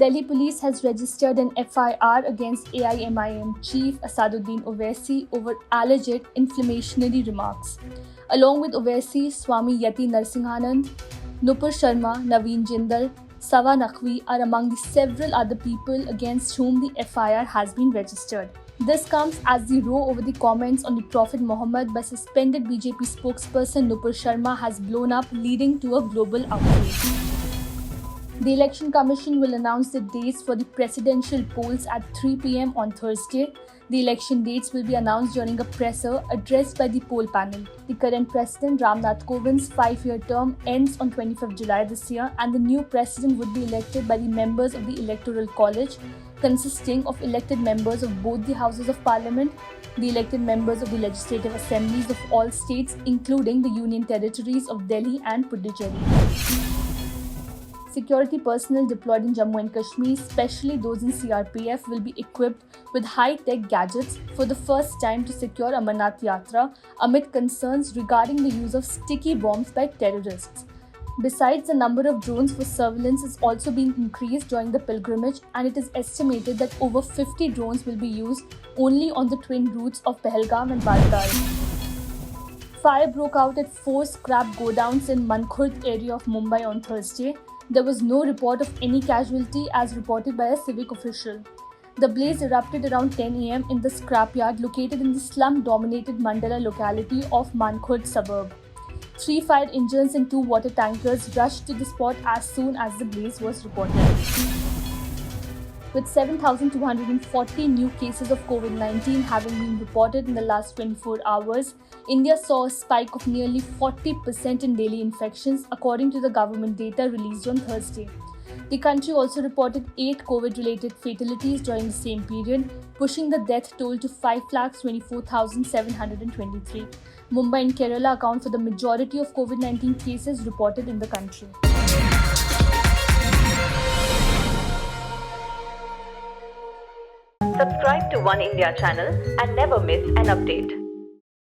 Delhi police has registered an FIR against AIMIM chief Asaduddin Owaisi over alleged inflammatory remarks. Along with Owaisi, Swami Yati Narsinghanand, Nupur Sharma, Naveen Jindal, Sawa Naqvi are among the several other people against whom the FIR has been registered. This comes as the row over the comments on the Prophet Muhammad by suspended BJP spokesperson Nupur Sharma has blown up, leading to a global outrage. The Election Commission will announce the dates for the presidential polls at 3 p.m. on Thursday. The election dates will be announced during a presser addressed by the poll panel. The current president, Ramnath Kovind's 5-year term ends on 25th July this year, and the new president would be elected by the members of the Electoral College, consisting of elected members of both the houses of parliament, the elected members of the legislative assemblies of all states, including the union territories of Delhi and Puducherry. Security personnel deployed in Jammu and Kashmir, especially those in CRPF, will be equipped with high-tech gadgets for the first time to secure Amarnath Yatra amid concerns regarding the use of sticky bombs by terrorists. Besides, the number of drones for surveillance is also being increased during the pilgrimage, and it is estimated that over 50 drones will be used only on the twin routes of Pahalgam and Baltal. Fire broke out at 4 scrap godowns in Mankhurd area of Mumbai on Thursday. There was no report of any casualty as reported by a civic official. The blaze erupted around 10 am in the scrapyard located in the slum-dominated Mandala locality of Mankhurd suburb. 3 fire engines and 2 water tankers rushed to the spot as soon as the blaze was reported. With 7,240 new cases of COVID-19 having been reported in the last 24 hours, India saw a spike of nearly 40% in daily infections, according to the government data released on Thursday. The country also reported 8 COVID-related fatalities during the same period, pushing the death toll to 5,24,723. Mumbai and Kerala account for the majority of COVID-19 cases reported in the country. Subscribe to One India channel and never miss an update.